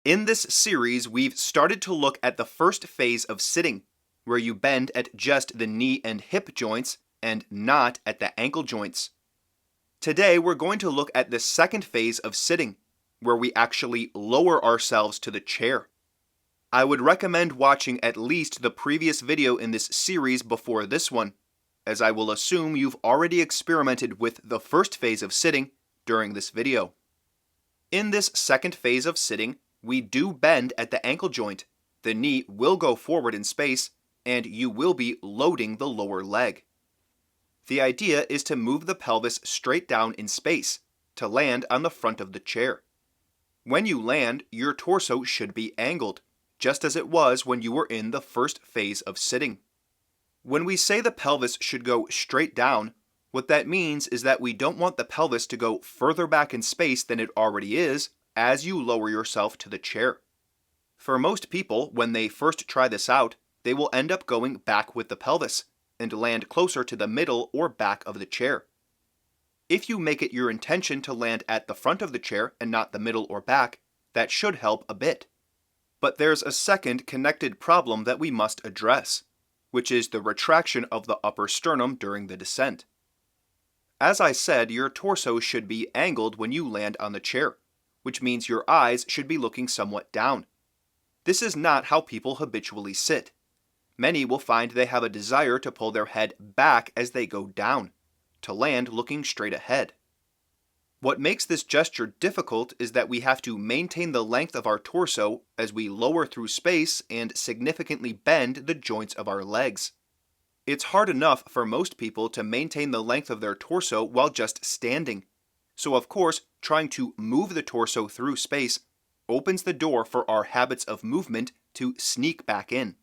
In this series, we've started to look at the first phase of sitting, where you bend at just the knee and hip joints and not at the ankle joints. Today, we're going to look at the second phase of sitting, where we actually lower ourselves to the chair. I would recommend watching at least the previous video in this series before this one, as I will assume you've already experimented with the first phase of sitting during this video. In this second phase of sitting, we do bend at the ankle joint, the knee will go forward in space, and you will be loading the lower leg. The idea is to move the pelvis straight down in space, to land on the front of the chair. When you land, your torso should be angled, just as it was when you were in the first phase of sitting. When we say the pelvis should go straight down, what that means is that we don't want the pelvis to go further back in space than it already is as you lower yourself to the chair. For most people, when they first try this out, they will end up going back with the pelvis and land closer to the middle or back of the chair. If you make it your intention to land at the front of the chair and not the middle or back, that should help a bit. But there's a second connected problem that we must address, which is the retraction of the upper sternum during the descent. As I said, your torso should be angled when you land on the chair, which means your eyes should be looking somewhat down. This is not how people habitually sit. Many will find they have a desire to pull their head back as they go down, to land looking straight ahead. What makes this gesture difficult is that we have to maintain the length of our torso as we lower through space and significantly bend the joints of our legs. It's hard enough for most people to maintain the length of their torso while just standing. So of course, trying to move the torso through space opens the door for our habits of movement to sneak back in.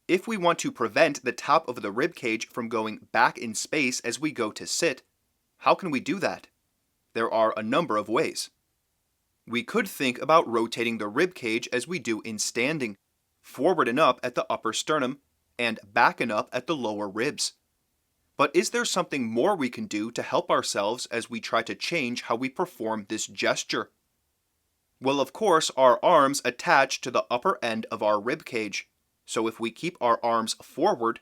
If we want to prevent the top of the rib cage from going back in space as we go to sit, how can we do that? There are a number of ways. We could think about rotating the rib cage as we do in standing, forward and up at the upper sternum, and back and up at the lower ribs. But is there something more we can do to help ourselves as we try to change how we perform this gesture? Well, of course, our arms attach to the upper end of our rib cage, so if we keep our arms forward,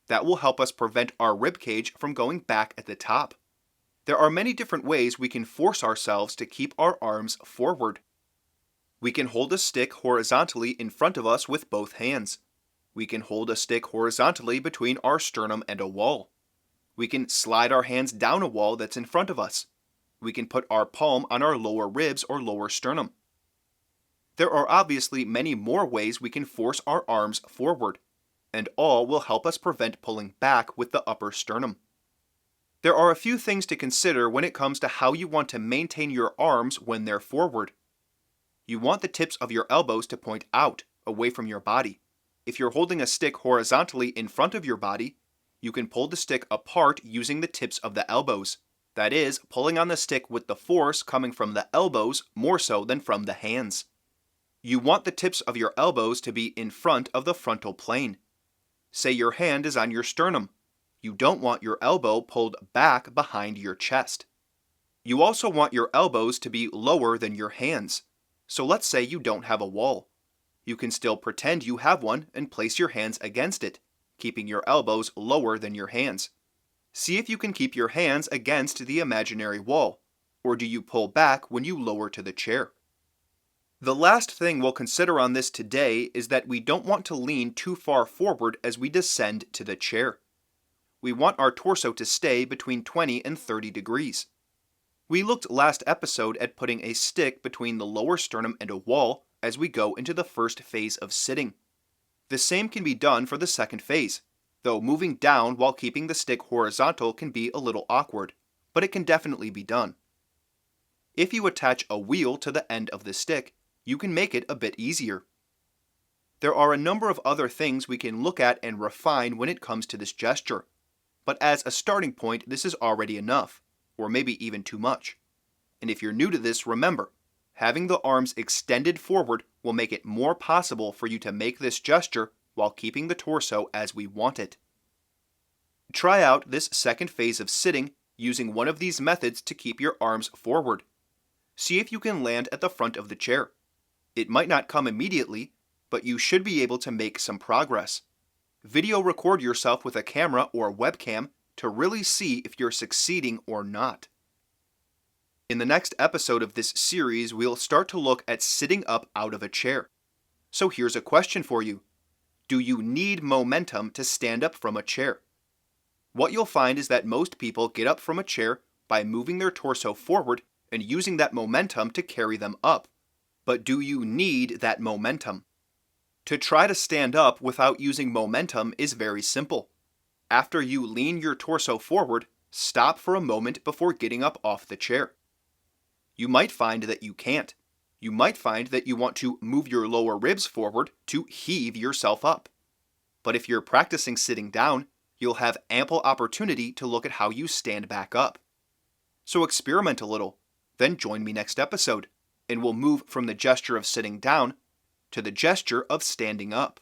that will help us prevent our rib cage from going back at the top. There are many different ways we can force ourselves to keep our arms forward. We can hold a stick horizontally in front of us with both hands. We can hold a stick horizontally between our sternum and a wall. We can slide our hands down a wall that's in front of us. We can put our palm on our lower ribs or lower sternum. There are obviously many more ways we can force our arms forward, and all will help us prevent pulling back with the upper sternum. There are a few things to consider when it comes to how you want to maintain your arms when they're forward. You want the tips of your elbows to point out, away from your body. If you're holding a stick horizontally in front of your body, you can pull the stick apart using the tips of the elbows. That is, pulling on the stick with the force coming from the elbows more so than from the hands. You want the tips of your elbows to be in front of the frontal plane. Say your hand is on your sternum. You don't want your elbow pulled back behind your chest. You also want your elbows to be lower than your hands. So let's say you don't have a wall. You can still pretend you have one and place your hands against it, keeping your elbows lower than your hands. See if you can keep your hands against the imaginary wall, or do you pull back when you lower to the chair? The last thing we'll consider on this today is that we don't want to lean too far forward as we descend to the chair. We want our torso to stay between 20 and 30 degrees. We looked last episode at putting a stick between the lower sternum and a wall as we go into the first phase of sitting. The same can be done for the second phase, though moving down while keeping the stick horizontal can be a little awkward, but it can definitely be done. If you attach a wheel to the end of the stick, you can make it a bit easier. There are a number of other things we can look at and refine when it comes to this gesture, but as a starting point, this is already enough, or maybe even too much. And if you're new to this, remember, having the arms extended forward will make it more possible for you to make this gesture while keeping the torso as we want it. Try out this second phase of sitting using one of these methods to keep your arms forward. See if you can land at the front of the chair. It might not come immediately, but you should be able to make some progress. Video record yourself with a camera or webcam to really see if you're succeeding or not. In the next episode of this series, we'll start to look at sitting up out of a chair. So here's a question for you. Do you need momentum to stand up from a chair? What you'll find is that most people get up from a chair by moving their torso forward and using that momentum to carry them up. But do you need that momentum? To try to stand up without using momentum is very simple. After you lean your torso forward, stop for a moment before getting up off the chair. You might find that you can't. You might find that you want to move your lower ribs forward to heave yourself up. But if you're practicing sitting down, you'll have ample opportunity to look at how you stand back up. So experiment a little, then join me next episode, and we'll move from the gesture of sitting down to the gesture of standing up.